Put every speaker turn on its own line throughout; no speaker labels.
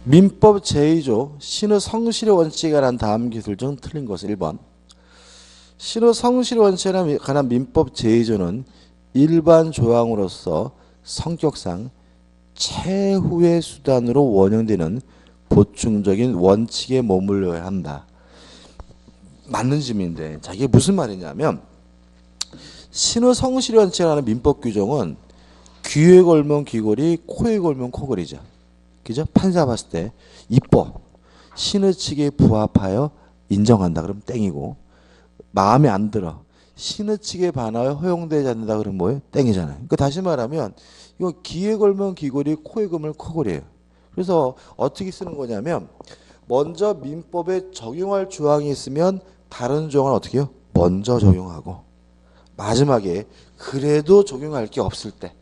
민법 제2조 신의 성실의 원칙에 관한 다음 기술 중 틀린 것은 1번. 신의 성실의 원칙에 관한 민법 제2조는 일반 조항으로서 성격상 최후의 수단으로 원용되는 보충적인 원칙에 머물러야 한다. 맞는 질문인데 이게 무슨 말이냐면 신의 성실의 원칙에 관한 민법 규정은 귀에 걸면 귀걸이, 코에 걸면 코걸이죠. 그죠? 판사 봤을 때 이뻐. 신의 측에 부합하여 인정한다. 그러면 땡이고 마음에 안 들어. 신의 측에 반하여 허용되지 않는다. 그러면 뭐예요? 땡이잖아요. 그러니까 다시 말하면 이거 귀에 걸면 귀걸이, 코에 걸면 코걸이에요. 그래서 어떻게 쓰는 거냐면 먼저 민법에 적용할 조항이 있으면 다른 조항을 어떻게 해요? 먼저 적용하고 마지막에 그래도 적용할 게 없을 때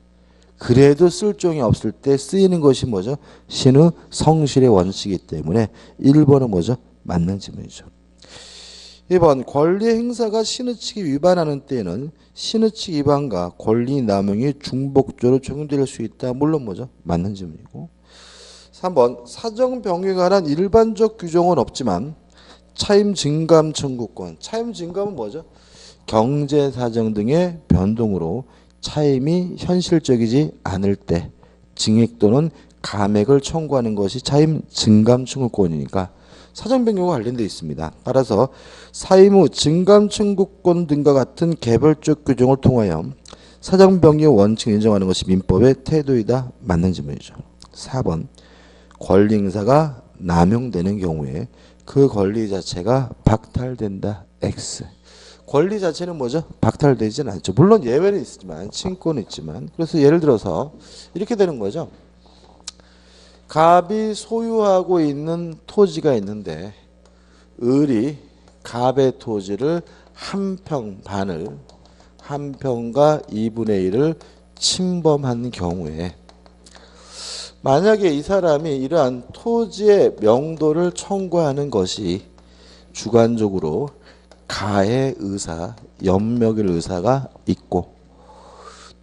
그래도 쓸 조항이 없을 때 쓰이는 것이 뭐죠? 신의 성실의 원칙이기 때문에 1번은 뭐죠? 맞는 질문이죠. 2번 권리 행사가 신의 측에 위반하는 때에는 신의 측 위반과 권리 남용이 중복적으로 적용될 수 있다. 물론 뭐죠? 맞는 질문이고. 3번 사정 변경에 관한 일반적 규정은 없지만 차임 증감 청구권. 차임 증감은 뭐죠? 경제 사정 등의 변동으로 차임이 현실적이지 않을 때 증액 또는 감액을 청구하는 것이 차임 증감 청구권이니까 사정 변경과 관련되어 있습니다. 따라서 사임 후 증감 청구권 등과 같은 개별적 규정을 통하여 사정 변경 원칙을 인정하는 것이 민법의 태도이다. 맞는 질문이죠. 4번 권리 행사가 남용되는 경우에 그 권리 자체가 박탈된다. X. 권리 자체는 뭐죠? 박탈되지는 않죠. 물론 예외는 있지만 친권은 있지만 그래서 예를 들어서 이렇게 되는 거죠. 갑이 소유하고 있는 토지가 있는데 을이 갑의 토지를 한 평 반을 한 평과 2분의 1을 침범한 경우에 만약에 이 사람이 이러한 토지의 명도를 청구하는 것이 주관적으로 가의 의사, 연명의 의사가 있고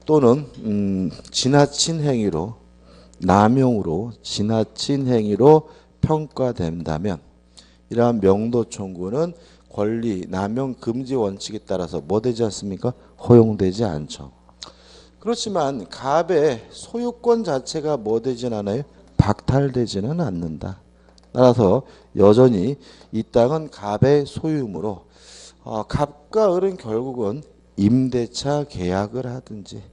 또는 지나친 행위로 남용으로 지나친 행위로 평가된다면 이러한 명도 청구는 권리 남용 금지 원칙에 따라서 뭐 되지 않습니까? 허용되지 않죠. 그렇지만 갑의 소유권 자체가 뭐 되진 않아요? 박탈되지는 않는다. 따라서 여전히 이 땅은 갑의 소유이므로 갑과 을은 결국은 임대차 계약을 하든지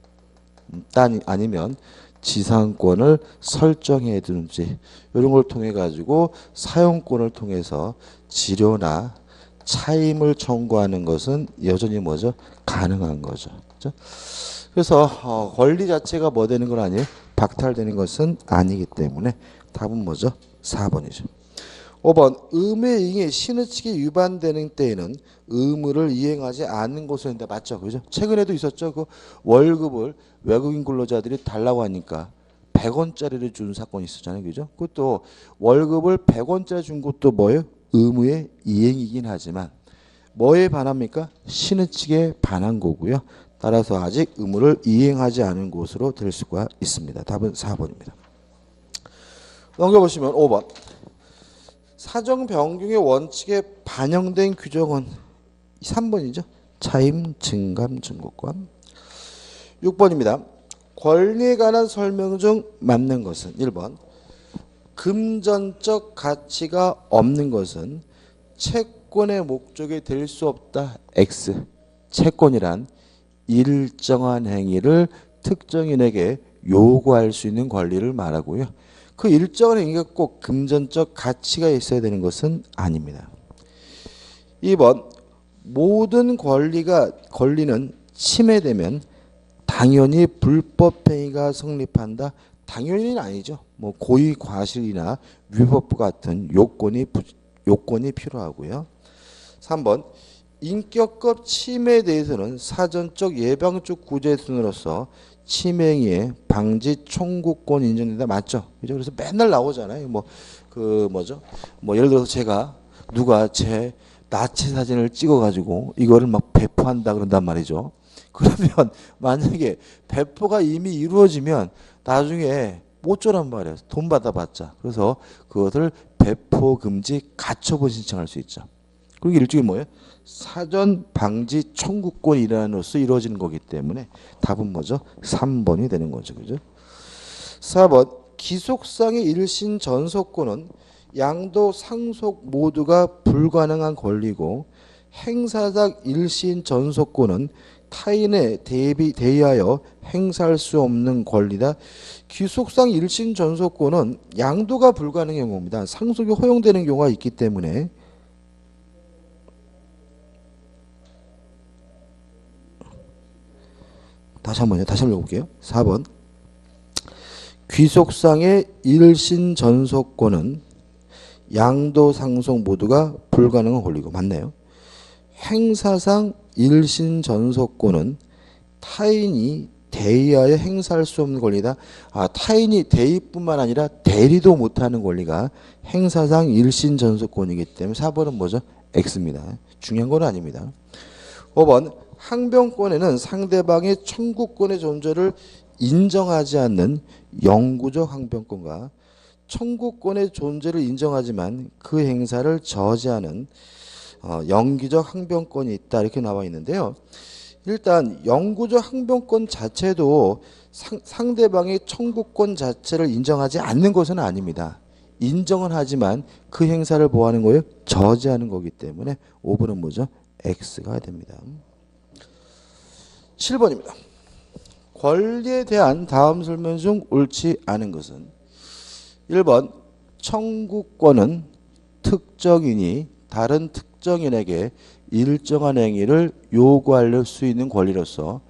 아니면 지상권을 설정해 두든지 이런 걸 통해 가지고 사용권을 통해서 지료나 차임을 청구하는 것은 여전히 뭐죠? 가능한 거죠. 그렇죠? 그래서 권리 자체가 뭐 되는 건 아니에요? 박탈되는 것은 아니기 때문에 답은 뭐죠? 4번이죠. 5번 의무의 이행이 신의 측에 위반되는 때에는 의무를 이행하지 않는 것으로 했는데 맞죠? 그죠? 최근에도 있었죠. 그 월급을 외국인 근로자들이 달라고 하니까 100원짜리를 준 사건이 있었잖아요. 그죠? 그것도 월급을 100원짜리 준 것도 뭐예요? 의무의 이행이긴 하지만 뭐에 반합니까? 신의 측에 반한 거고요. 따라서 아직 의무를 이행하지 않은 것으로 될 수가 있습니다. 답은 4번입니다. 넘겨보시면 5번 사정 변경의 원칙에 반영된 규정은 3번이죠. 차임 증감 증거권. 6번입니다. 권리에 관한 설명 중 맞는 것은 1번 금전적 가치가 없는 것은 채권의 목적이 될 수 없다. X. 채권이란 일정한 행위를 특정인에게 요구할 수 있는 권리를 말하고요. 그 일정한 행위가 꼭 금전적 가치가 있어야 되는 것은 아닙니다. 2번 모든 권리는 침해되면 당연히 불법행위가 성립한다. 당연히는 아니죠. 뭐 고의 과실이나 위법부 같은 요건이 필요하고요. 3번 인격급 침해에 대해서는 사전적 예방적 구제순으로서 침해행위의 방지 청구권 인정된다. 맞죠? 그죠? 그래서 맨날 나오잖아요. 예를 들어서 제가 누가 제 나치 사진을 찍어가지고 이거를 막 배포한다 그런단 말이죠. 그러면 만약에 배포가 이미 이루어지면 나중에 못 줘란 말이에요. 돈 받아봤자. 그래서 그것을 배포 금지 가처분 신청할 수 있죠. 그리고 일종의 뭐예요? 사전 방지 청구권 일환으로서 이루어지는 거기 때문에 답은 뭐죠? 3번이 되는 거죠. 그죠? 4번 기속상의 일신 전속권은 양도 상속 모두가 불가능한 권리고 행사상 일신 전속권은 타인에 대의하여 행사할 수 없는 권리다. 기속상 일신 전속권은 양도가 불가능한 경우입니다. 상속이 허용되는 경우가 있기 때문에 다시 한번 읽어볼게요. 4번 귀속상의 일신 전속권은 양도 상속 모두가 불가능한 권리고 맞네요. 행사상 일신 전속권은 타인이 대의하여 행사할 수 없는 권리다. 타인이 대의뿐만 아니라 대리도 못하는 권리가 행사상 일신 전속권이기 때문에 4번은 뭐죠? X입니다. 중요한 건 아닙니다. 5번 항변권에는 상대방의 청구권의 존재를 인정하지 않는 영구적 항변권과 청구권의 존재를 인정하지만 그 행사를 저지하는 영기적 항변권이 있다. 이렇게 나와 있는데요. 일단 영구적 항변권 자체도 상대방의 청구권 자체를 인정하지 않는 것은 아닙니다. 인정은 하지만 그 행사를 뭐 하는 거예요? 저지하는 거기 때문에 5번은 뭐죠? X가 됩니다. 7번입니다. 권리에 대한 다음 설명 중 옳지 않은 것은 1번 청구권은 특정인이 다른 특정인에게 일정한 행위를 요구할 수 있는 권리로서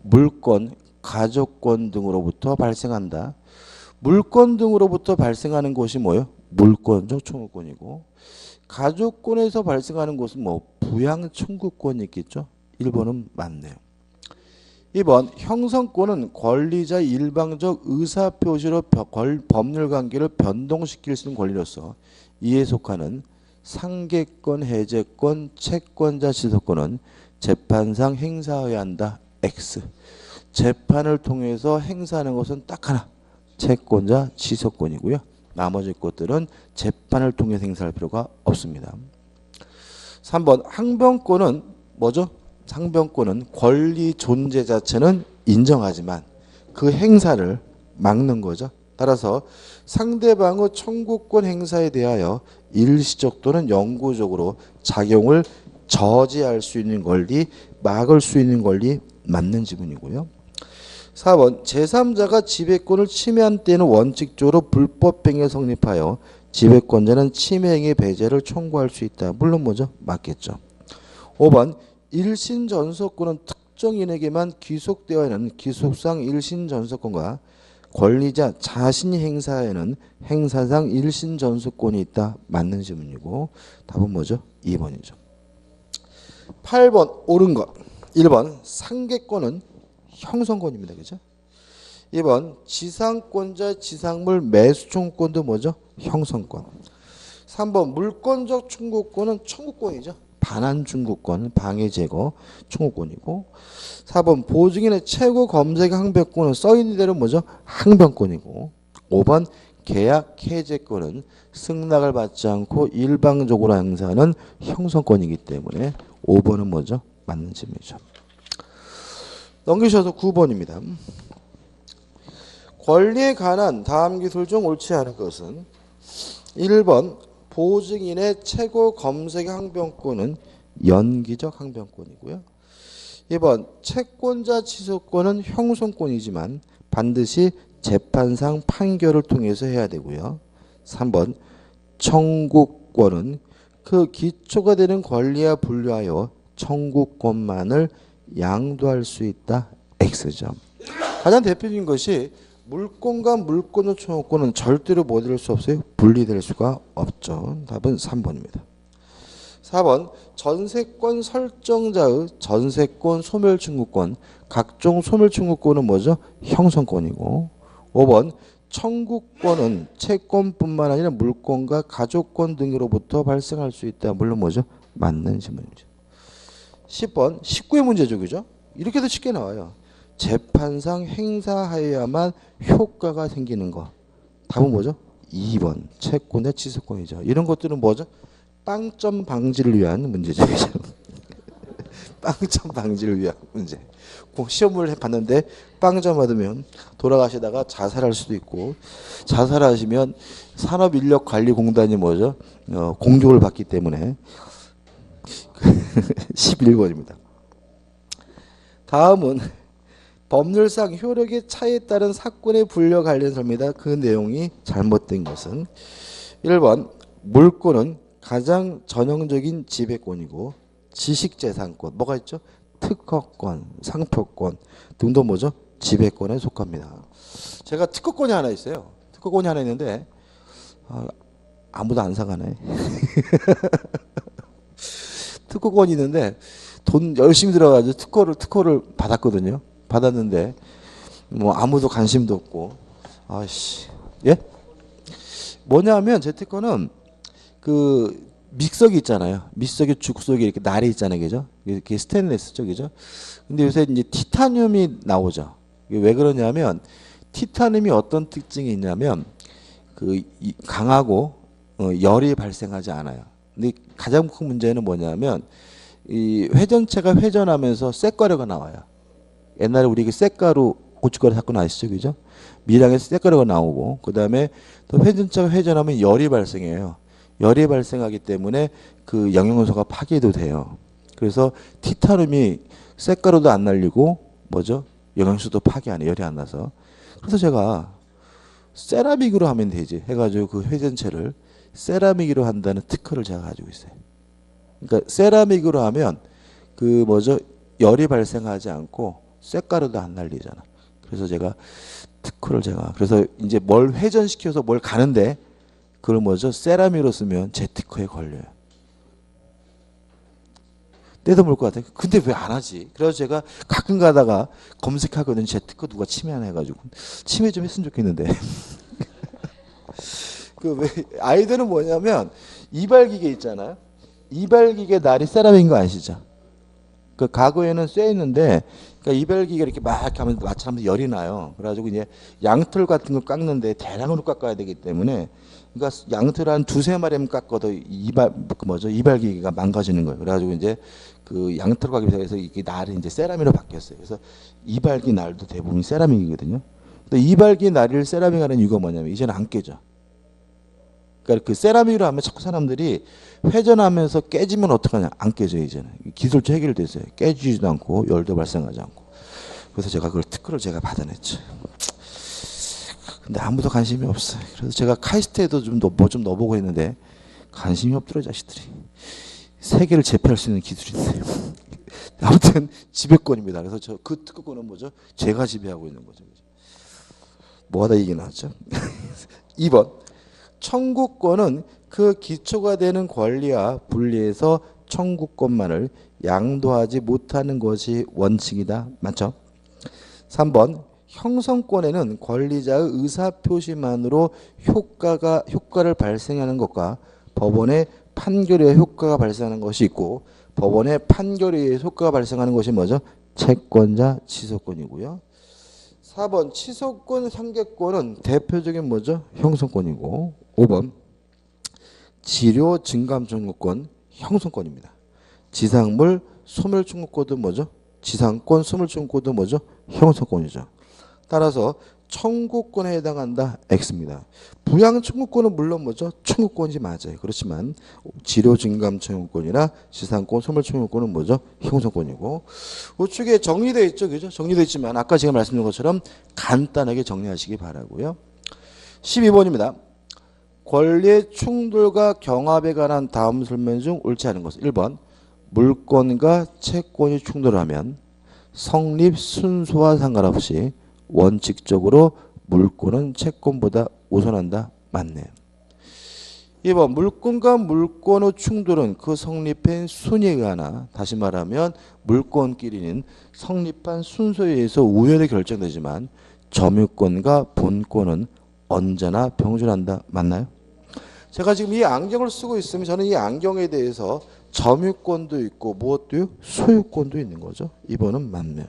물권, 가족권 등으로부터 발생한다. 물권 등으로부터 발생하는 것이 뭐예요? 물권적 청구권이고 가족권에서 발생하는 것은 뭐 부양 청구권이 있겠죠? 1번은 맞네요. 2번 형성권은 권리자의 일방적 의사표시로 법률관계를 변동시킬 수 있는 권리로서 이에 속하는 상계권, 해제권, 채권자 지속권은 재판상 행사해야 한다. X. 재판을 통해서 행사하는 것은 딱 하나. 채권자 지속권이고요. 나머지 것들은 재판을 통해서 행사할 필요가 없습니다. 3번 항변권은 뭐죠? 상변권은 권리 존재 자체는 인정하지만 그 행사를 막는 거죠. 따라서 상대방의 청구권 행사에 대하여 일시적 또는 영구적으로 작용을 저지할 수 있는 권리, 막을 수 있는 권리 맞는 지문이고요. 4번 제3자가 지배권을 침해한 때는 원칙적으로 불법행위가 성립하여 지배권자는 침해행위 배제를 청구할 수 있다. 물론 뭐죠? 맞겠죠. 5번 일신 전속권은 특정인에게만 귀속되어 있는 귀속상 일신 전속권과 권리자 자신이 행사에는 행사상 일신 전속권이 있다. 맞는 질문이고 답은 뭐죠? 2번이죠. 8번 옳은 것. 1번 상계권은 형성권입니다. 그죠? 2번 지상권자 지상물 매수 청구권도 뭐죠? 형성권. 3번 물권적 청구권은 청구권이죠. 반환 청구권, 방해 제거 청구권이고 4번 보증인의 최고 검색 항변권은 써있는 대로 뭐죠? 항변권이고 5번 계약 해제권은 승낙을 받지 않고 일방적으로 행사하는 형성권이기 때문에 5번은 뭐죠? 맞는 질문이죠. 넘기셔서 9번입니다. 권리에 관한 다음 기술 중 옳지 않은 것은 1번 보증인의 최고 검색 항변권은 연기적 항변권이고요. 2번 채권자 취소권은 형성권이지만 반드시 재판상 판결을 통해서 해야 되고요. 3번 청구권은 그 기초가 되는 권리와 분류하여 청구권만을 양도할 수 있다. X죠. 가장 대표적인 것이 물권과 물권적 청구권은 절대로 뭐 될 수 없어요? 분리될 수가 없죠. 답은 3번입니다. 4번 전세권 설정자의 전세권 소멸 청구권, 각종 소멸 청구권은 뭐죠? 형성권이고 5번 청구권은 채권뿐만 아니라 물권과 가족권 등으로부터 발생할 수 있다. 물론 뭐죠? 맞는 질문이죠. 10번 19의 문제죠. 그죠? 이렇게도 쉽게 나와요. 재판상 행사하여야만 효과가 생기는 거. 답은 뭐죠? 2번 채권의 취소권이죠. 이런 것들은 뭐죠? 빵점 방지를 위한 문제죠. 빵점 방지를 위한 문제. 시험을 해봤는데 빵점 받으면 돌아가시다가 자살할 수도 있고, 자살하시면 산업인력관리공단이 뭐죠? 공격을 받기 때문에 11번입니다. 다음은 법률상 효력의 차이에 따른 사건의 분류 관련 설명이다. 그 내용이 잘못된 것은 1번 물권은 가장 전형적인 지배권이고 지식재산권 뭐가 있죠? 특허권, 상표권 등도 뭐죠? 지배권에 속합니다. 제가 특허권이 하나 있어요. 특허권이 하나 있는데 아무도 안 사가네. 특허권이 있는데 돈 열심히 들어가지고 특허를 받았거든요. 받았는데 뭐 아무도 관심도 없고 아씨 예? 뭐냐면 제 특허는 그 믹서기 있잖아요. 믹서기 죽속에 이렇게 날이 있잖아요. 그죠? 이게 스테인리스죠. 그죠? 근데 요새 이제 티타늄이 나오죠. 이게 왜 그러냐면 티타늄이 어떤 특징이 있냐면 그 강하고 열이 발생하지 않아요. 근데 가장 큰 문제는 뭐냐면 이 회전체가 회전하면서 쇳가루가 나와요. 옛날에 우리 그 쇳가루 고춧가루 사건 아시죠? 그죠? 밀양에서 쇳가루가 나오고 그다음에 또 회전체가 회전하면 열이 발생해요. 열이 발생하기 때문에 그 영양소가 파괴도 돼요. 그래서 티타늄이 쇳가루도 안 날리고 뭐죠? 영양소도 파괴 안 해요. 열이 안 나서. 그래서 제가 세라믹으로 하면 되지 해가지고 그 회전체를 세라믹으로 한다는 특허를 제가 가지고 있어요. 그러니까 세라믹으로 하면 그 뭐죠? 열이 발생하지 않고 쇳가루도 안 날리잖아. 그래서 제가 특허를 그래서 이제 뭘 회전시켜서 뭘 가는데 그걸 뭐죠? 세라믹으로 쓰면 제 특허에 걸려요. 떼도 것 같아요. 근데 왜 안 하지? 그래서 제가 가끔 가다가 검색하거든요. 제 특허 누가 침해하나 해가지고. 침해 좀 했으면 좋겠는데. 그 왜 아이들은 뭐냐면 이발기계 있잖아요. 이발기계 날이 세라믹인 거 아시죠? 그 과거에는 쇠 있는데 그러니까 이발기가 이렇게 막 이렇게 하면 마찰하면서 열이 나요. 그래가지고 이제 양털 같은 거 깎는데 대량으로 깎아야 되기 때문에 그러니까 양털 한 두세 마리만 깎아도 이발기계가 망가지는 거예요. 그래가지고 이제 그 양털 가기 위해서 이게 날이 이제 세라믹으로 바뀌었어요. 그래서 이발기 날도 대부분 세라믹이거든요. 근데 이발기 날을 세라믹 하는 이유가 뭐냐면 이제는 안 깨져. 그러니까 그 세라믹으로 하면 자꾸 사람들이 회전하면서 깨지면 어떡하냐. 안 깨져요, 이제는. 기술적 해결됐어요. 깨지지도 않고 열도 발생하지 않고. 그래서 제가 그걸 특허를 제가 받아냈죠. 근데 아무도 관심이 없어요. 그래서 제가 카이스트에도 좀 넣어보고 했는데 관심이 없더라고요, 자식들이. 세계를 제패할 수 있는 기술인데요. 아무튼 지배권입니다. 그래서 저 그 특허권은 뭐죠? 제가 지배하고 있는 거죠. 뭐하다 이게 나왔죠? 2번. 청구권은 그 기초가 되는 권리와 분리해서 청구권만을 양도하지 못하는 것이 원칙이다. 맞죠? 3번. 형성권에는 권리자의 의사표시만으로 효과를 발생하는 것과 법원의 판결에 효과가 발생하는 것이 있고 법원의 판결에 의해 효과가 발생하는 것이 뭐죠? 채권자 취소권이고요. 4번 취소권 상계권은 대표적인 뭐죠? 형성권이고 5번 지료 증감 청구권 형성권입니다. 지상물 소멸 청구권도 뭐죠? 지상권 소멸 청구권도 뭐죠? 형성권이죠. 따라서 청구권에 해당한다. X입니다. 부양 청구권은 물론 뭐죠? 청구권이 맞아요. 그렇지만 지료 증감 청구권이나 지상권 소멸 청구권은 뭐죠? 형성권이고 우측에 정리되어 있죠. 그죠? 정리되어 있지만 아까 제가 말씀드린 것처럼 간단하게 정리하시기 바라고요. 12번입니다. 권리의 충돌과 경합에 관한 다음 설명 중 옳지 않은 것은 1번 물권과 채권이 충돌하면 성립 순서와 상관없이 원칙적으로 물권은 채권보다 우선한다. 맞네요. 2번 물권과 물권의 충돌은 그 성립한 순위에 의하나 다시 말하면 물권끼리는 성립한 순서에 의해서 우연히 결정되지만 점유권과 본권은 언제나 병존한다. 맞나요? 제가 지금 이 안경을 쓰고 있으면 저는 이 안경에 대해서 점유권도 있고 무엇도요? 소유권도 있는 거죠. 2번은 맞네요.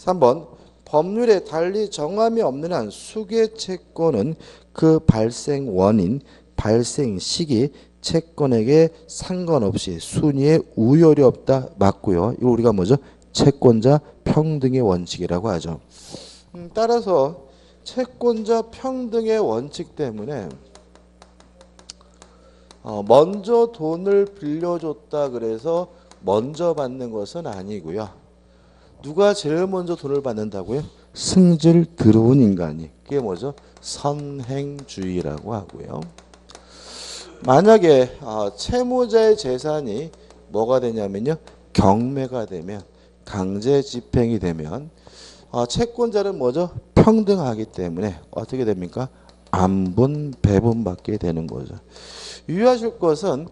3번 법률에 달리 정함이 없는 한 수개 채권은 그 발생 원인, 발생 시기, 채권에게 상관없이 순위에 우열이 없다. 맞고요. 이거 우리가 뭐죠? 채권자 평등의 원칙이라고 하죠. 따라서 채권자 평등의 원칙 때문에 먼저 돈을 빌려줬다 그래서 먼저 받는 것은 아니고요. 누가 제일 먼저 돈을 받는다고요? 승질 들어온 인간이. 그게 뭐죠? 선행주의라고 하고요. 만약에 채무자의 재산이 뭐가 되냐면요. 경매가 되면, 강제 집행이 되면 채권자는 뭐죠? 평등하기 때문에 어떻게 됩니까? 안분, 배분받게 되는 거죠. 유의하실 것은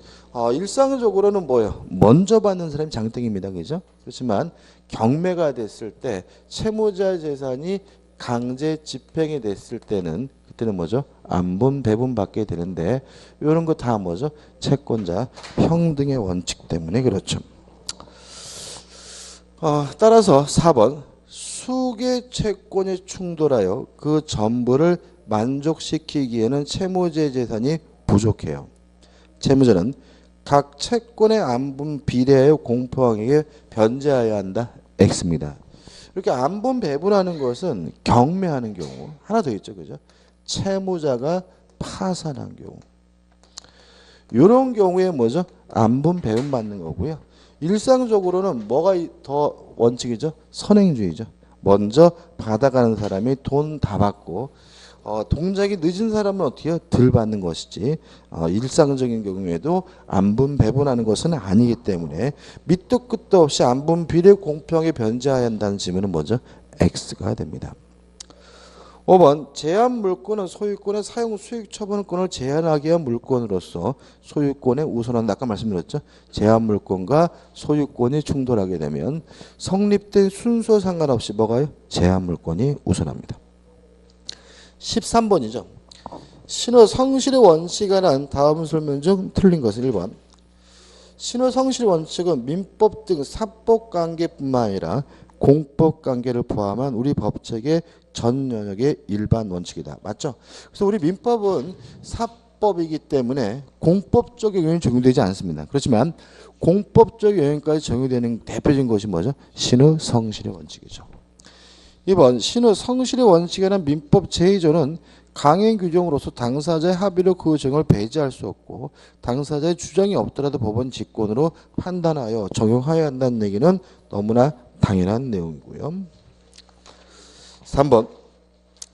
일상적으로는 뭐예요? 먼저 받는 사람이 장땡입니다. 그죠? 그렇지만 경매가 됐을 때 채무자 재산이 강제 집행이 됐을 때는 그때는 뭐죠? 안분, 배분받게 되는데 이런 거 다 뭐죠? 채권자 평등의 원칙 때문에 그렇죠. 따라서 4번 수개 채권이 충돌하여 그 전부를 만족시키기에는 채무자의 재산이 부족해요. 채무자는 각 채권의 안분 비례하여 공포왕에게 변제하여야 한다. X입니다. 이렇게 안분 배분하는 것은 경매하는 경우 하나 더 있죠. 그죠? 채무자가 파산한 경우. 이런 경우에 뭐죠? 안분 배분 받는 거고요. 일상적으로는 뭐가 더 원칙이죠? 선행주의죠. 먼저 받아가는 사람이 돈 다 받고 동작이 늦은 사람은 어떻게 해요? 덜 받는 것이지 일상적인 경우에도 안분 배분하는 것은 아니기 때문에 밑도 끝도 없이 안분 비례 공평에 변제해야 한다는 질문은 뭐죠? X가 됩니다. 5번 제한 물권은 소유권의 사용 수익 처분권을 제한하기 위한 물권으로서 소유권에 우선한다. 아까 말씀드렸죠. 제한 물권과 소유권이 충돌하게 되면 성립된 순서 상관없이 뭐가요? 제한 물권이 우선합니다. 13번이죠. 신호 성실의 원칙에 관한 다음 설명 중 틀린 것은 1번. 신호 성실 원칙은 민법 등 사법관계뿐만 아니라 공법관계를 포함한 우리 법체계 전 영역의 일반 원칙이다. 맞죠? 그래서 우리 민법은 사법이기 때문에 공법적 영역이 적용되지 않습니다. 그렇지만 공법적 영역까지 적용되는 대표적인 것이 뭐죠? 신의 성실의 원칙이죠. 2번 신의 성실의 원칙에 관한 민법 제2조는 강행 규정으로서 당사자의 합의로 그 정을 배제할 수 없고 당사자의 주장이 없더라도 법원 직권으로 판단하여 적용하여야 한다는 얘기는 너무나 당연한 내용이고요. 3번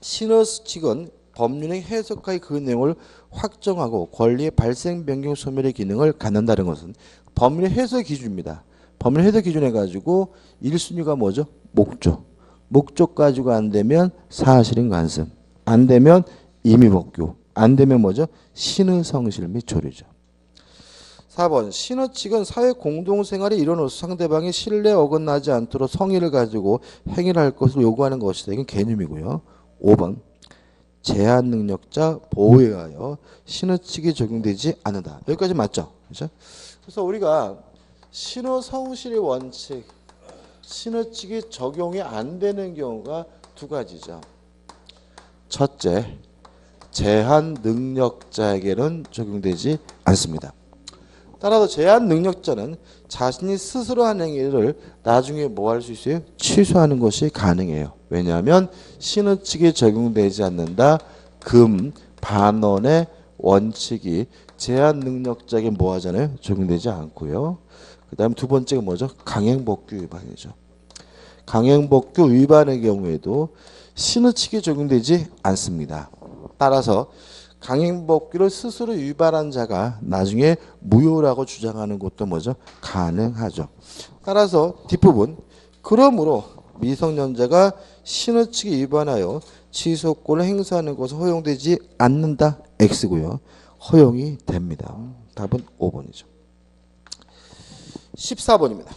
신의 측은 법률의 해석하에 그 내용을 확정하고 권리의 발생 변경 소멸의 기능을 갖는다는 것은 법률의 해석 기준입니다. 법률 해석 기준 해가지고 1순위가 뭐죠? 목적 가지고 안 되면 사실인 관습, 안 되면 임의법규, 안 되면 뭐죠? 신의 성실 및 조류죠. 4번 신의 측은 사회 공동생활에 일원으로서 상대방이 신뢰에 어긋나지 않도록 성의를 가지고 행위를 할 것을 요구하는 것이다. 이건 개념이고요. 5번 제한 능력자 보호에 의하여 신의 측이 적용되지 않는다. 여기까지 맞죠? 그렇죠? 그래서 우리가 신의 성실의 원칙, 신의 측이 적용이 안 되는 경우가 두 가지죠. 첫째, 제한 능력자에게는 적용되지 않습니다. 따라서 제한 능력자는 자신이 스스로 한 행위를 나중에 뭐 할 수 있어요? 취소하는 것이 가능해요. 왜냐하면 신의 측에 적용되지 않는다. 금, 반원의 원칙이 제한 능력자에게 뭐 하잖아요? 적용되지 않고요. 그 다음 두 번째가 뭐죠? 강행법규 위반이죠. 강행법규 위반의 경우에도 신의 측에 적용되지 않습니다. 따라서 강행법규를 스스로 위반한 자가 나중에 무효라고 주장하는 것도 뭐죠? 가능하죠. 따라서 뒷부분 그러므로 미성년자가 신의 측에 위반하여 취소권을 행사하는 것은 허용되지 않는다. X고요. 허용이 됩니다. 답은 5번이죠. 14번입니다.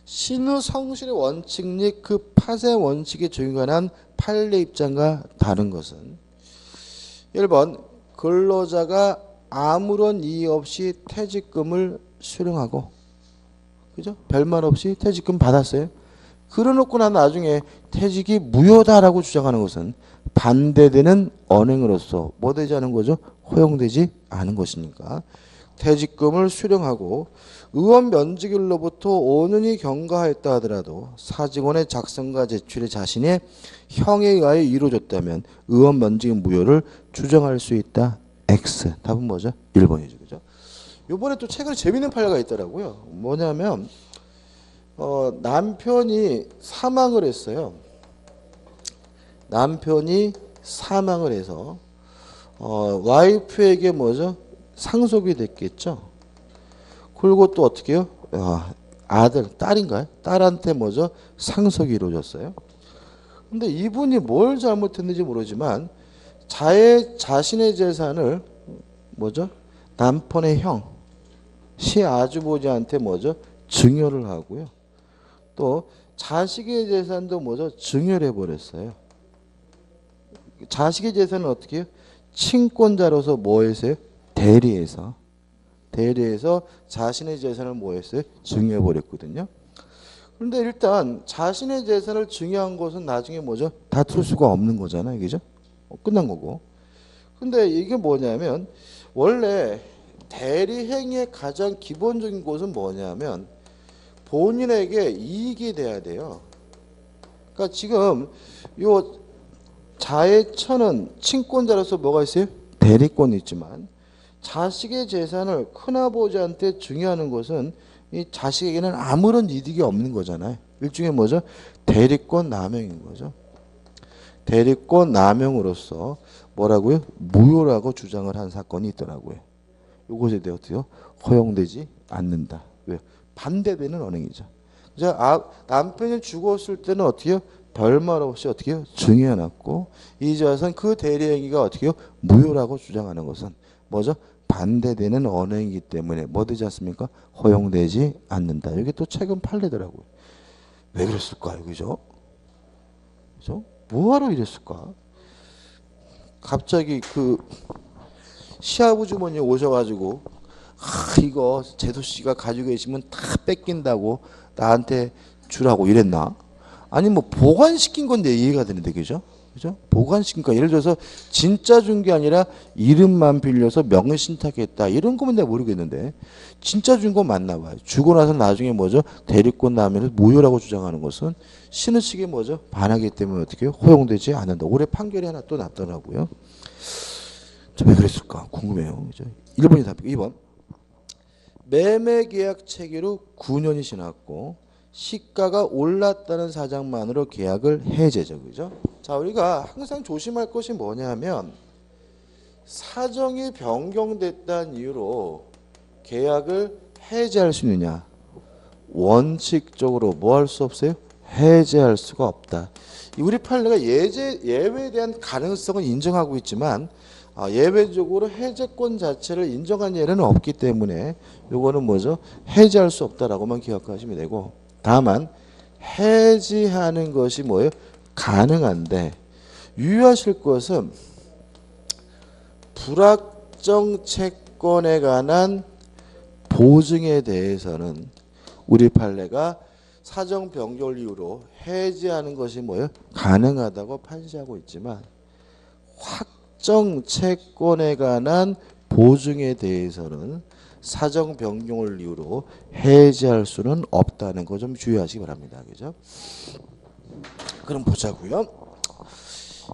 신의 성실의 원칙 및 그 파생 원칙에 적용한 판례 입장과 다른 것은 1번 근로자가 아무런 이의 없이 퇴직금을 수령하고 그죠? 별말 없이 퇴직금 받았어요. 그러놓고 난 나중에 퇴직이 무효다라고 주장하는 것은 반대되는 언행으로서 뭐 되지 않은 거죠? 허용되지 않은 것이니까 퇴직금을 수령하고 의원 면직일로부터 5년이 경과하였다 하더라도 사직원의 작성과 제출이 자신의 형에 의하여 이루어졌다면 의원 면직 무효를 주장할 수 있다. X. 답은 뭐죠? 1번이죠. 그죠? 요번에 또 최근에 재밌는 판례가 있더라고요. 뭐냐면 남편이 사망을 했어요. 남편이 사망을 해서 와이프에게 뭐죠? 상속이 됐겠죠. 그리고 또 어떻게 해요? 아들, 딸인가요? 딸한테 뭐죠? 상속이 이루어졌어요. 근데 이분이 뭘 잘못했는지 모르지만 자신의 재산을 뭐죠? 남편의 형, 시아주버지한테 뭐죠? 증여를 하고요. 또 자식의 재산도 뭐죠? 증여를 해버렸어요. 자식의 재산은 어떻게 해요? 친권자로서 뭐 했어요? 대리해서 자신의 재산을 뭐 했어요? 증여해버렸거든요. 그런데 일단 자신의 재산을 증여한 것은 나중에 뭐죠? 다툴 수가 없는 거잖아요. 그죠? 끝난 거고. 근데 이게 뭐냐면 원래 대리행위의 가장 기본적인 것은 뭐냐면 본인에게 이익이 돼야 돼요. 그러니까 지금 요 자해처는 친권자로서 뭐가 있어요? 대리권이 있지만 자식의 재산을 큰아버지한테 증여하는 것은 이 자식에게는 아무런 이득이 없는 거잖아요. 일종의 뭐죠? 대리권 남용인 거죠. 대리권 남용으로서 뭐라고요? 무효라고 주장을 한 사건이 있더라고요. 이것에 대해 어때요? 허용되지 않는다. 왜요? 반대되는 언행이죠. 남편이 죽었을 때는 어떻게 해요? 별말 없이 어떻게 해요? 증여해놨고 이제 와서는 그 대리행위가 어떻게 해요? 무효라고 주장하는 것은 뭐죠? 반대되는 언행이기 때문에 뭐 되지 않습니까? 허용되지 않는다. 이게 또 최근 판례더라고요. 왜 그랬을까요? 그죠? 그죠? 뭐하러 이랬을까? 갑자기 그 시아버주머니 오셔가지고 이거 제도 씨가 가지고 계시면 다 뺏긴다고 나한테 주라고 이랬나? 아니 뭐 보관시킨 건데 이해가 되는데 그죠? 그죠? 보관시킨 거 예를 들어서 진짜 준 게 아니라 이름만 빌려서 명의신탁했다 이런 거면 내가 모르겠는데 진짜 준 건 맞나 봐요. 주고 나서 나중에 뭐죠? 대리권 남용을 무효라고 주장하는 것은 신의식에 뭐죠? 반하기 때문에 어떻게 해요? 허용되지 않는다. 올해 판결이 하나 또 났더라고요. 왜 그랬을까? 궁금해요. 그죠? 1번이 답이고 2번. 매매계약 체결 후 9년이 지났고 시가가 올랐다는 사정만으로 계약을 해제죠. 그죠? 자, 우리가 항상 조심할 것이 뭐냐면 사정이 변경됐다는 이유로 계약을 해제할 수 있느냐? 원칙적으로 뭐 할 수 없어요? 해제할 수가 없다. 우리 판례가 예외에 대한 가능성은 인정하고 있지만 예외적으로 해제권 자체를 인정한 예는 없기 때문에 이거는 뭐죠? 해제할 수 없다라고만 기억하시면 되고 다만 해지하는 것이 뭐예요? 가능한데 유의하실 것은 불확정 채권에 관한 보증에 대해서는 우리 판례가 사정 변경 이유로 해지하는 것이 뭐예요? 가능하다고 판시하고 있지만 확정 채권에 관한 보증에 대해서는 사정 변경을 이유로 해지할 수는 없다는 거 좀 주의하시기 바랍니다. 그죠? 그럼 보자고요.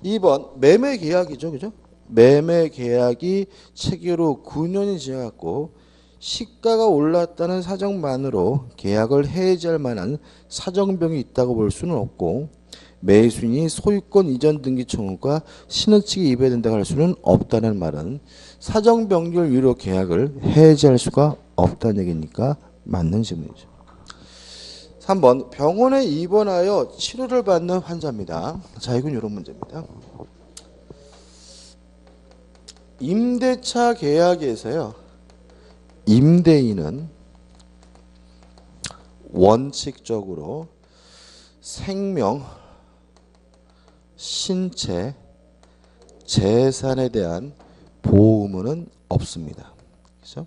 2번 매매 계약이죠. 그죠? 매매 계약이 체결 후 9년이 지났고 시가가 올랐다는 사정만으로 계약을 해지할 만한 사정병이 있다고 볼 수는 없고 매수인이 소유권 이전 등기 청구가 신의 측이 입에된다고 할 수는 없다는 말은 사정 변경을 이유로 계약을 해지할 수가 없다는 얘기니까 맞는 질문이죠. 3번 병원에 입원하여 치료를 받는 환자입니다. 자, 이건 이런 문제입니다. 임대차 계약에서요. 임대인은 원칙적으로 생명, 신체, 재산에 대한 보호 의무는 없습니다. 그죠?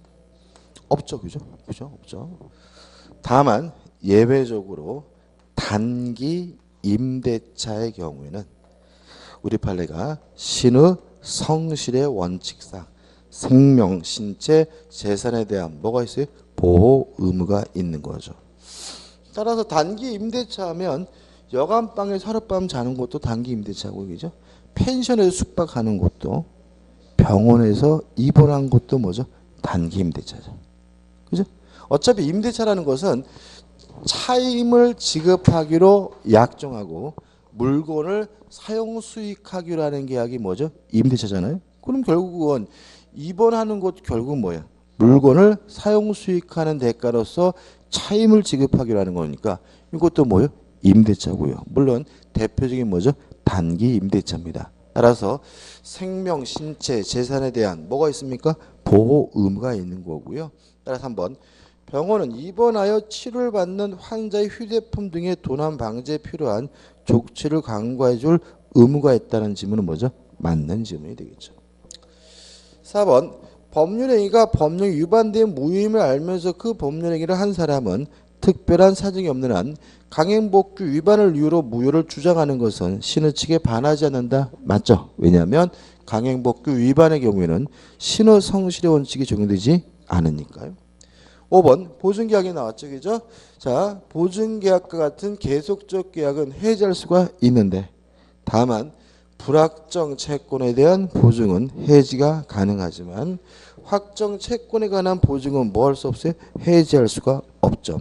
없죠. 그죠? 그죠? 없죠. 다만 예외적으로 단기 임대차의 경우에는 우리 판례가 신의 성실의 원칙상 생명, 신체, 재산에 대한 뭐가 있어요? 보호 의무가 있는 거죠. 따라서 단기 임대차하면 여간방에서 하룻밤 자는 것도 단기 임대차고, 그죠? 펜션에서 숙박하는 것도, 병원에서 입원한 것도 뭐죠? 단기 임대차죠. 그죠? 어차피 임대차라는 것은 차임을 지급하기로 약정하고 물건을 사용 수익하기로 하는 계약이 뭐죠? 임대차잖아요. 그럼 결국은 입원하는 것도 결국 뭐야? 물건을 사용 수익하는 대가로서 차임을 지급하기로 하는 거니까 이것도 뭐예요? 임대차고요. 물론 대표적인 뭐죠? 단기 임대차입니다. 따라서 생명, 신체, 재산에 대한 뭐가 있습니까? 보호 의무가 있는 거고요. 따라서 한번 병원은 입원하여 치료를 받는 환자의 휴대폰 등의 도난 방지에 필요한 조치를 강구해 줄 의무가 있다는 질문은 뭐죠? 맞는 질문이 되겠죠. 4번 법률행위가 법령 위반된 무효임을 알면서 그 법률행위를 한 사람은 특별한 사정이 없는 한 강행복구 위반을 이유로 무효를 주장하는 것은 신의 측에 반하지 않는다. 맞죠? 왜냐하면 강행복구 위반의 경우에는 신의 성실의 원칙이 적용되지 않으니까요. 5번 보증계약이 나왔죠. 그죠? 자, 보증계약과 같은 계속적 계약은 해지할 수가 있는데 다만 불확정 채권에 대한 보증은 해지가 가능하지만 확정 채권에 관한 보증은 뭐 할 수 없어요? 해지할 수가 없죠.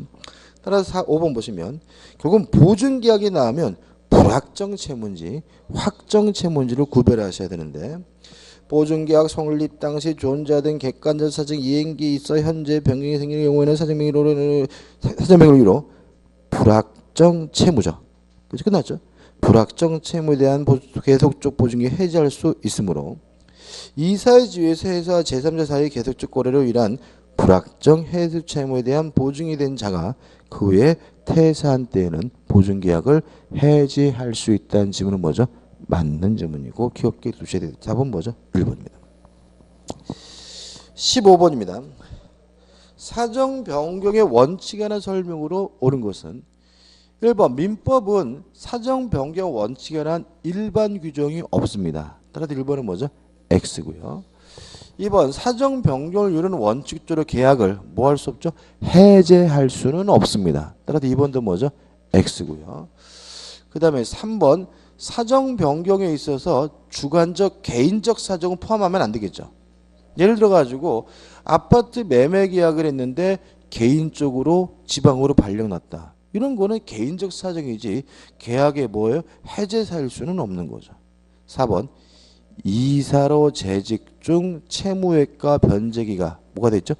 따라서 5번 보시면 결국은 보증계약이 나오면 불확정 채무인지 확정 채무인지를 구별하셔야 되는데 보증계약 성립 당시 존재하던 객관적 사정 이행기에 있어 현재 변경이 생기는 경우에는 사정명의로 이유로 불확정 채무죠. 그래서 끝났죠. 불확정 채무에 대한 계속적 보증이 해지할 수 있으므로 이사의 지위에서 회사와 제3자 사이의 계속적 거래로 인한 불확정 해지 채무에 대한 보증이 된 자가 그 후에 퇴사한 때에는 보증계약을 해지할 수 있다는 질문은 뭐죠? 맞는 질문이고 기억해 두셔야 돼요. 답은 뭐죠? 1번입니다. 15번입니다. 사정 변경의 원칙에 관한 설명으로 옳은 것은 1번 민법은 사정 변경 원칙에 관한 일반 규정이 없습니다. 따라서 1번은 뭐죠? X고요. 2번 사정 변경을 이루는 원칙적으로 계약을 뭐 할 수 없죠? 해제할 수는 없습니다. 따라서 2번도 뭐죠? X고요. 그 다음에 3번 사정 변경에 있어서 주관적 개인적 사정을 포함하면 안 되겠죠. 예를 들어 가지고 아파트 매매 계약을 했는데 개인적으로 지방으로 발령났다. 이런 거는 개인적 사정이지 계약에 뭐예요? 해제할 수는 없는 거죠. 4번 이사로 재직 중 채무액과 변제기가 뭐가 됐죠?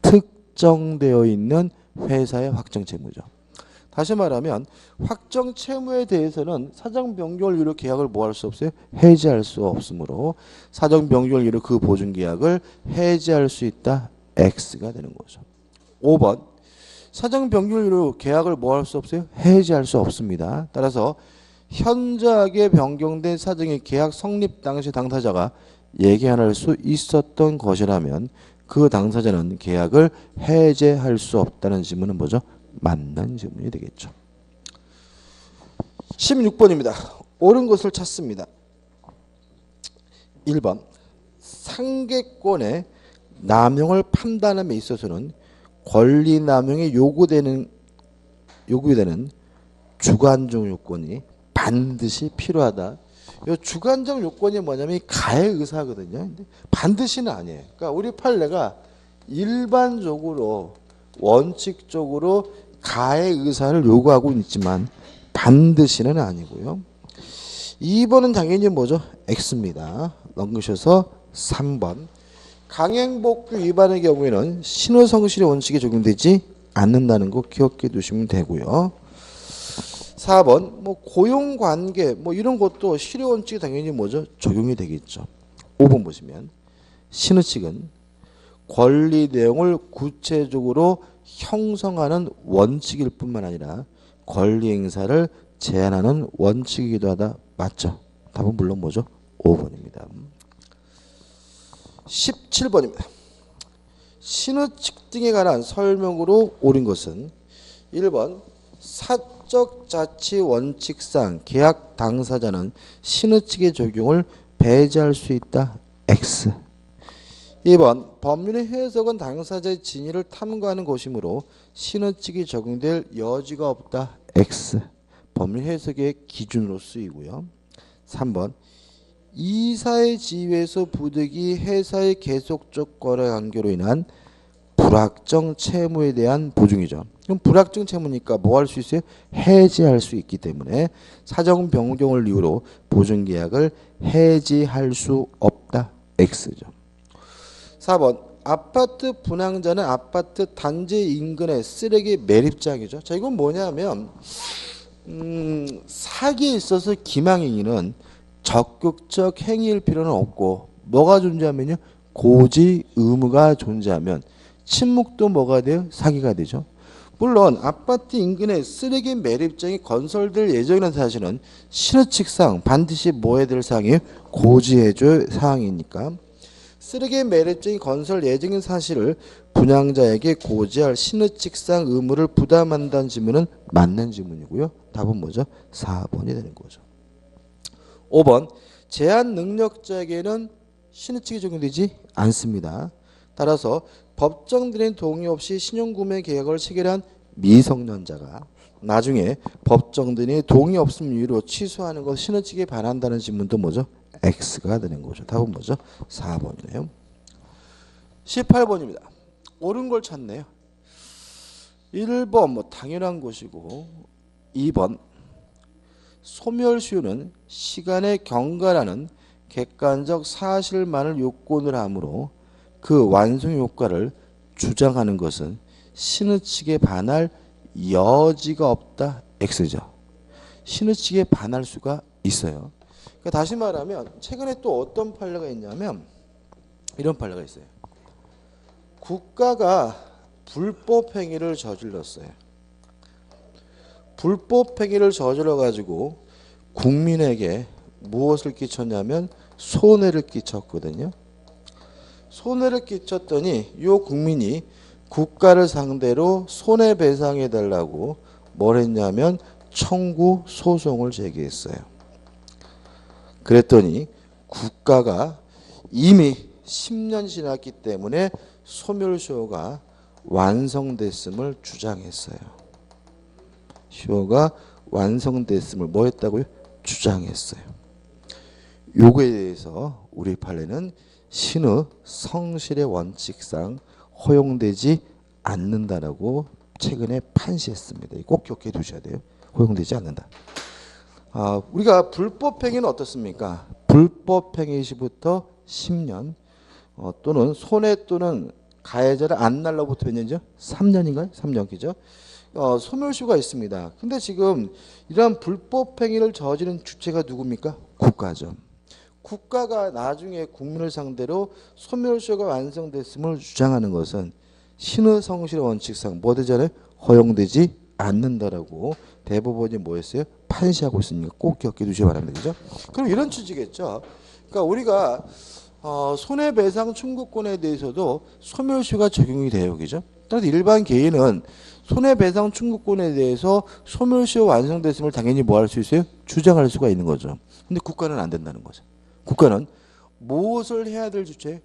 특정되어 있는 회사의 확정 채무죠. 다시 말하면 확정 채무에 대해서는 사정 변경을 이유로 계약을 뭐 할 수 없어요? 해지할 수 없으므로 사정 변경을 이유로 그 보증 계약을 해지할 수 있다. X가 되는 거죠. 5번 사정 변경을 이유로 계약을 뭐 할 수 없어요? 해지할 수 없습니다. 따라서 현저하게 변경된 사정의 계약 성립 당시 당사자가 예견할 수 있었던 것이라면 그 당사자는 계약을 해제할 수 없다는 질문은 뭐죠? 맞는 질문이 되겠죠. 16번입니다. 옳은 것을 찾습니다. 1번 상계권의 남용을 판단함에 있어서는 권리 남용이 요구되는 주관적 요건이 반드시 필요하다. 이 주관적 요건이 뭐냐면 가해 의사거든요. 근데 반드시는 아니에요. 그러니까 우리 판례가 일반적으로 원칙적으로 가해 의사를 요구하고 있지만 반드시는 아니고요. 2번은 당연히 뭐죠? X입니다. 넘기셔서 3번 강행복구 위반의 경우에는 신의성실의 원칙이 적용되지 않는다는 거 기억해 두시면 되고요. 4번 뭐 고용관계 뭐 이런 것도 실효 원칙이 당연히 뭐죠? 적용이 되겠죠. 5번 보시면 신의 측은 권리 내용을 구체적으로 형성하는 원칙일 뿐만 아니라 권리 행사를 제한하는 원칙이기도 하다. 맞죠? 답은 물론 뭐죠? 5번입니다. 17번입니다. 신의 측 등에 관한 설명으로 옳은 것은 1번 법적 자치 원칙상 계약 당사자는 신의 측의 적용을 배제할 수 있다. X. 2번 법률의 해석은 당사자의 진위를 탐구하는 것이므로 신의 측이 적용될 여지가 없다. X. 법률 해석의 기준으로 쓰이고요. 3번 이사의 지위에서 부득이 회사의 계속적 거래 관계로 인한 불확정 채무에 대한 보증이죠. 그럼 불확정 채무니까 뭐 할 수 있어요? 해지할 수 있기 때문에 사정 변경을 이유로 보증계약을 해지할 수 없다. X죠. 4번 아파트 분양자는 아파트 단지 인근의 쓰레기 매립장이죠. 자, 이건 뭐냐면 사기에 있어서 기망행위는 적극적 행위일 필요는 없고 뭐가 존재하면요? 고지 의무가 존재하면 침묵도 뭐가 돼요? 사기가 되죠. 물론 아파트 인근에 쓰레기 매립장이 건설될 예정이라는 사실은 신의 측상 반드시 뭐 해야 될 사항이에요? 고지해줄 사항이니까 쓰레기 매립장이 건설 예정인 사실을 분양자에게 고지할 신의 측상 의무를 부담한다는 질문은 맞는 질문이고요. 답은 뭐죠? 4번이 되는 거죠. 5번 제한 능력자에게는 신의 측이 적용되지 않습니다. 따라서 법정들의 동의 없이 신용구매 계약을 체결한 미성년자가 나중에 법정들이 동의 없음 이유로 취소하는 것 신의 측에 반한다는 질문도 뭐죠? X가 되는 거죠. 답은 뭐죠? 4번이네요. 18번입니다. 옳은 걸 찾네요. 1번 뭐 당연한 것이고 2번 소멸시효는 시간의 경과라는 객관적 사실만을 요건을 하므로 그 완성 효과를 주장하는 것은 신의 측에 반할 여지가 없다. X죠. 신의 측에 반할 수가 있어요. 그러니까 다시 말하면 최근에 또 어떤 판례가 있냐면 이런 판례가 있어요. 국가가 불법 행위를 저질렀어요. 불법 행위를 저질러 가지고 국민에게 무엇을 끼쳤냐면 손해를 끼쳤거든요. 손해를 끼쳤더니 이 국민이 국가를 상대로 손해배상해 달라고 뭘 했냐면 청구 소송을 제기했어요. 그랬더니 국가가 이미 10년 지났기 때문에 소멸시효가 완성됐음을 주장했어요. 시효가 완성됐음을 뭐 했다고요? 주장했어요. 요거에 대해서 우리 판례는 신의 성실의 원칙상 허용되지 않는다라고 최근에 판시했습니다. 꼭 기억해 두셔야 돼요. 허용되지 않는다. 우리가 불법행위는 어떻습니까? 불법행위 시부터 10년 또는 손해 또는 가해자를 안 날로부터 몇 년이죠? 3년인가요? 3년 기죠? 소멸시효가 있습니다. 근데 지금 이러한 불법행위를 저지른 주체가 누굽니까? 국가죠. 국가가 나중에 국민을 상대로 소멸시효가 완성됐음을 주장하는 것은 신의 성실의 원칙상 뭐 되잖아요? 허용되지 않는다라고 대법원이 뭐 했어요? 판시하고 있으니까 꼭 기억해 두시기 바랍니다. 그죠? 그럼 이런 취지겠죠. 그러니까 우리가 손해배상 청구권에 대해서도 소멸시효가 적용이 돼요. 그죠? 따라서 일반 개인은 손해배상 청구권에 대해서 소멸시효 완성됐음을 당연히 뭐 할 수 있어요? 주장할 수가 있는 거죠. 근데 국가는 안 된다는 거죠. 국가는 무엇을 해야 될 주체?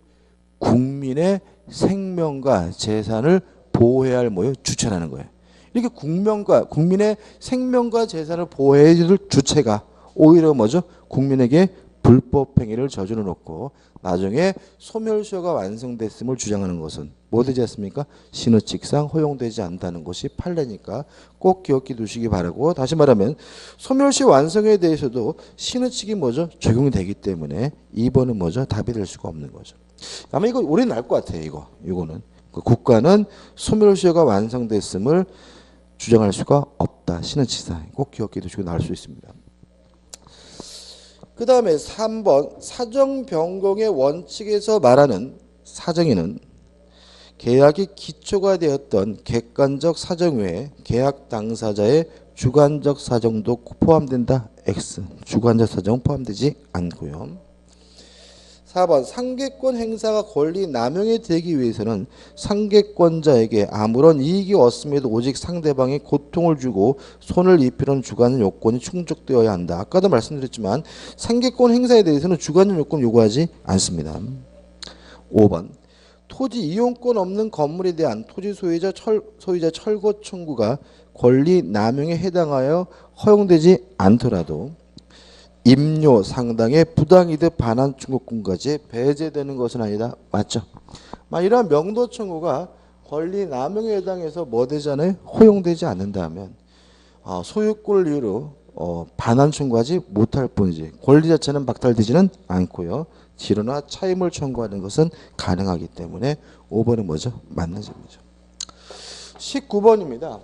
국민의 생명과 재산을 보호해야 할 뭐예요? 주체라는 거예요. 이렇게 국민의 생명과 재산을 보호해야 될 주체가 오히려 뭐죠? 국민에게 불법 행위를 저질러 놓고 나중에 소멸시효가 완성됐음을 주장하는 것은 뭐 되지 않습니까? 신의 측상 허용되지 않는다는 것이 판례니까 꼭 기억해 두시기 바라고, 다시 말하면 소멸시효 완성에 대해서도 신의 측이 뭐죠? 적용이 되기 때문에 2번은 뭐죠? 답이 될 수가 없는 거죠. 아마 이거 오래 날 것 같아요. 이거는 국가는 소멸시효가 완성됐음을 주장할 수가 없다. 신의 측상 꼭 기억해 두시고 나올 수 있습니다. 그 다음에 3번 사정 변경의 원칙에서 말하는 사정에는 계약이 기초가 되었던 객관적 사정 외에 계약 당사자의 주관적 사정도 포함된다. X. 주관적 사정은 포함되지 않고요. 4번 상계권 행사가 권리 남용이 되기 위해서는 상계권자에게 아무런 이익이 없음에도 오직 상대방에 고통을 주고 손을 입히는 주관적 요건이 충족되어야 한다. 아까도 말씀드렸지만 상계권 행사에 대해서는 주관적 요건 요구하지 않습니다. 5번 토지 이용권 없는 건물에 대한 토지 소유자 철거 청구가 권리 남용에 해당하여 허용되지 않더라도 임료 상당의 부당이득 반환 청구권까지 배제되는 것은 아니다. 맞죠? 이러한 명도 청구가 권리 남용에 해당해서 뭐 되잖아요? 허용되지 않는다면 소유권을 이유로 반환 청구하지 못할 뿐이지 권리 자체는 박탈되지는 않고요. 지료나 차임을 청구하는 것은 가능하기 때문에 5번은 뭐죠? 맞는 점이죠. 19번입니다.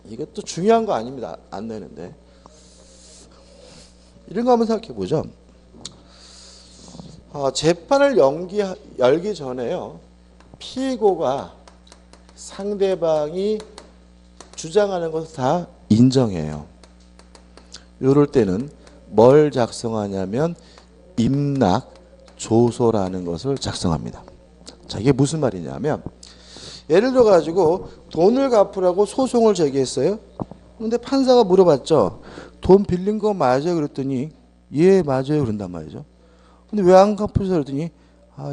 이것도 중요한 거 아닙니다. 안 내는데. 이런 거 한번 생각해 보죠. 재판을 열기 전에요. 피고가 상대방이 주장하는 것을 다 인정해요. 이럴 때는 뭘 작성하냐면 임낙 조서라는 것을 작성합니다. 자, 이게 무슨 말이냐면 예를 들어 가지고 돈을 갚으라고 소송을 제기했어요. 근데 판사가 물어봤죠. 돈 빌린 거 맞아요? 그랬더니 예 맞아요 그런단 말이죠. 근데 왜 안 갚으세요? 그랬더니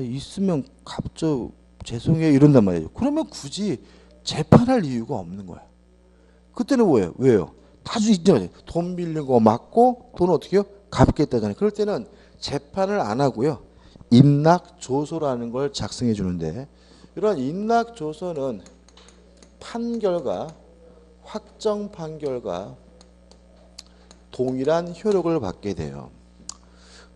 있으면 갚죠. 죄송해요 이런단 말이죠. 그러면 굳이 재판할 이유가 없는 거야. 그때는 뭐예요? 왜요? 다주 인정하죠. 돈 빌린 거 맞고 돈 어떻게 해요? 갚겠다잖아요. 그럴 때는 재판을 안 하고요. 임낙조서라는 걸 작성해 주는데 이런 임낙조서는 판결과 확정 판결과 동일한 효력을 받게 돼요.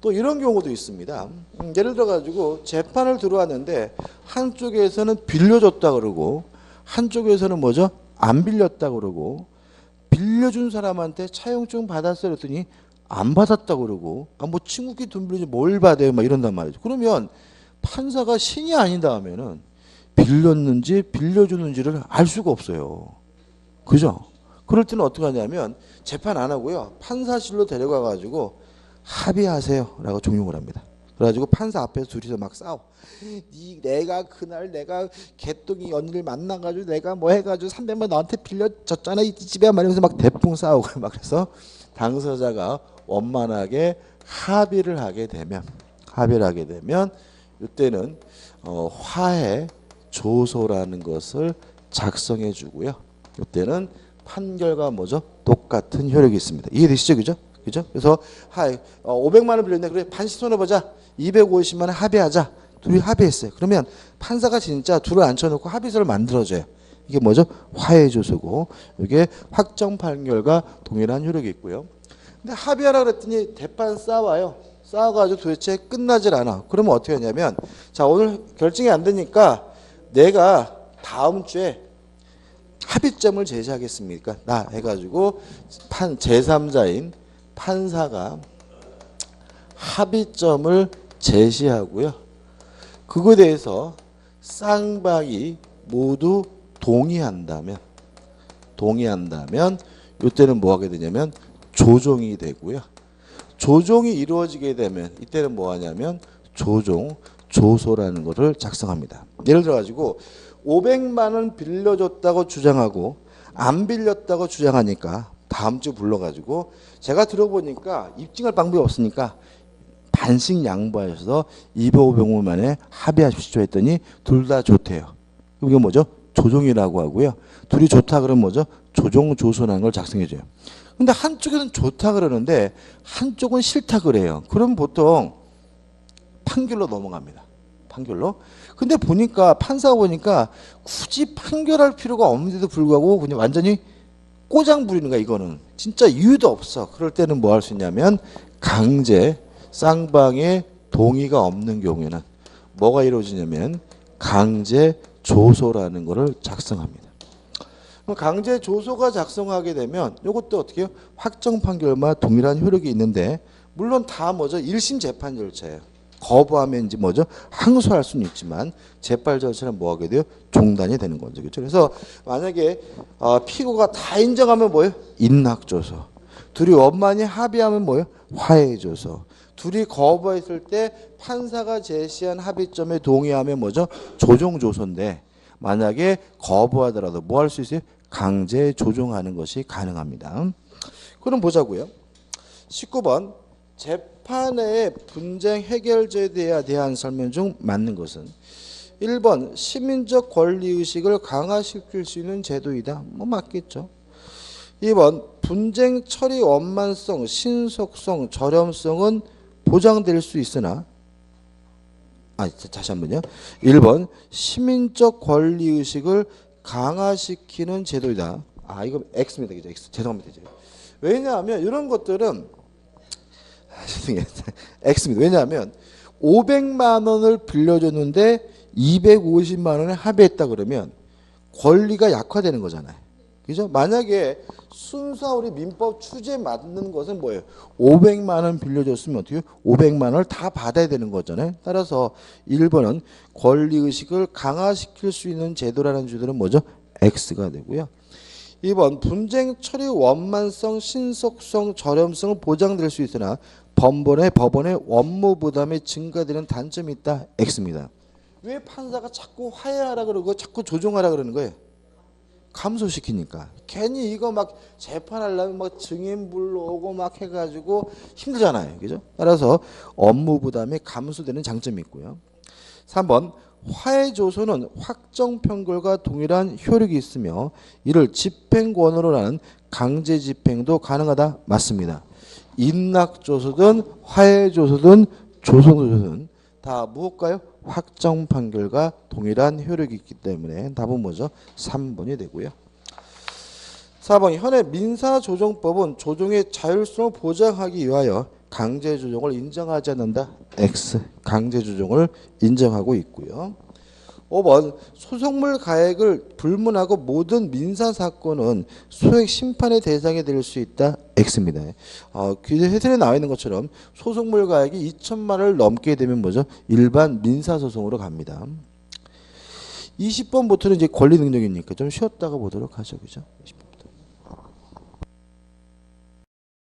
또 이런 경우도 있습니다. 예를 들어 가지고 재판을 들어왔는데 한쪽에서는 빌려줬다 그러고 한쪽에서는 뭐죠? 안 빌렸다 그러고 빌려준 사람한테 차용증 받았어요 그랬더니 안 받았다 그러고 뭐 친구끼리 돈 빌리지 뭘 받아요 막 이런단 말이죠. 그러면 판사가 신이 아니다 하면은 빌렸는지 빌려주는지를 알 수가 없어요. 그죠? 그럴 때는 어떻게 하냐면 재판 안 하고요. 판사실로 데려가 가지고 합의하세요 라고 종용을 합니다. 그래가지고 판사 앞에서 둘이서 막 싸워. 내가 그날 내가 개똥이 언니를 만나가지고 내가 뭐 해가지고 300만 너한테 빌려줬잖아 이 집에 말하면서 막 대풍 싸우고 막 그래서 당사자가 원만하게 합의를 하게 되면 이때는 화해 조서라는 것을 작성해 주고요. 이때는 판결과 뭐죠? 똑같은 효력이 있습니다. 이해되시죠? 그죠? 그래서 500만 원 빌렸는데 그래 반씩 손해보자. 250만 원 합의하자. 둘이 합의했어요. 그러면 판사가 진짜 둘을 앉혀놓고 합의서를 만들어줘요. 이게 뭐죠? 화해 조서고 이게 확정 판결과 동일한 효력이 있고요. 근데 합의하라 그랬더니 대판 싸워요. 싸워가지고 도대체 끝나질 않아. 그러면 어떻게 하냐면 자 오늘 결정이 안 되니까 내가 다음 주에 합의점을 제시하겠습니까? 나 해가지고 제3자인 판사가 합의점을 제시하고요. 그거에 대해서 쌍방이 모두 동의한다면 이때는 뭐 하게 되냐면 조정이 되고요. 조정이 이루어지게 되면 이때는 뭐 하냐면 조정 조서라는 것을 작성합니다. 예를 들어 가지고 500만 원 빌려줬다고 주장하고 안 빌렸다고 주장하니까 다음 주 불러가지고 제가 들어보니까 입증할 방법이 없으니까 반씩 양보하셔서 200만 원에 합의하십시오 했더니 둘 다 좋대요. 이게 뭐죠? 조정이라고 하고요. 둘이 좋다 그러면 뭐죠? 조정 조서라는 걸 작성해줘요. 근데 한쪽에는 좋다 그러는데 한쪽은 싫다 그래요. 그럼 보통 판결로 넘어갑니다. 판결로. 근데 보니까 판사가 보니까 굳이 판결할 필요가 없는데도 불구하고 그냥 완전히 꼬장 부리는 거야. 이거는 진짜 이유도 없어. 그럴 때는 뭐 할 수 있냐면 강제 쌍방의 동의가 없는 경우에는 뭐가 이루어지냐면 강제 조서라는 거를 작성합니다. 강제 조서가 작성하게 되면 이것도 어떻게 해요? 확정 판결과 동일한 효력이 있는데 물론 다 뭐죠? 1심 재판 절차예요. 거부하면 이제 뭐죠? 항소할 수는 있지만 재판 절차는 뭐 하게 돼요? 중단이 되는 거죠. 그렇죠? 그래서 만약에 피고가 다 인정하면 뭐예요? 인낙조서. 둘이 원만히 합의하면 뭐예요? 화해조서. 둘이 거부했을 때 판사가 제시한 합의점에 동의하면 뭐죠? 조정조소인데 만약에 거부하더라도 뭐 할 수 있어요? 강제 조정하는 것이 가능합니다. 그럼 보자고요. 19번 재판의 분쟁 해결제도에 대한 설명 중 맞는 것은 1번 시민적 권리의식을 강화시킬 수 있는 제도이다. 뭐 맞겠죠. 2번 분쟁 처리 원만성, 신속성, 저렴성은 보장될 수 있으나 다시 한번요. 1번 시민적 권리의식을 강화시키는 제도이다. 이거 X입니다. 그죠? X. 죄송합니다. 왜냐하면 이런 것들은 죄송해요. X입니다. 왜냐하면 500만 원을 빌려줬는데 250만 원에 합의했다 그러면 권리가 약화되는 거잖아요. 그죠? 만약에 순수한 우리 민법 추지에 맞는 것은 뭐예요? 500만 원 빌려줬으면 어떻게 500만 원을 다 받아야 되는 거잖아요. 따라서 1번은 권리의식을 강화시킬 수 있는 제도라는 주제는 뭐죠? X가 되고요. 2번 분쟁 처리 원만성, 신속성, 저렴성은 보장될 수 있으나 법원의 원무 부담이 증가되는 단점이 있다. X입니다. 왜 판사가 자꾸 화해하라 그러고 자꾸 조정하라 그러는 거예요? 감소시키니까. 괜히 이거 막 재판하려면 막 증인 불러오고 막 해가지고 힘들잖아요. 그죠? 따라서 업무 부담이 감소되는 장점이 있고요. 3번 화해조소는 확정 판결과 동일한 효력이 있으며 이를 집행권으로 하는 강제 집행도 가능하다. 맞습니다. 인락조소든 화해조소든 조성조소든 다 무엇일까요? 확정 판결과 동일한 효력이 있기 때문에 답은 뭐죠? 3번이 되고요. 4번 현행 민사조정법은 조정의 자율성을 보장하기 위하여 강제조정을 인정하지 않는다. X. 강제조정을 인정하고 있고요. 5번 소송물 가액을 불문하고 모든 민사사건은 소액 심판의 대상이 될 수 있다. X입니다. 해설에 나와 있는 것처럼 소송물 가액이 2천만 원을 넘게 되면 뭐죠? 일반 민사소송으로 갑니다. 20번부터는 이제 권리 능력이니까 좀 쉬었다가 보도록 하죠. 그죠?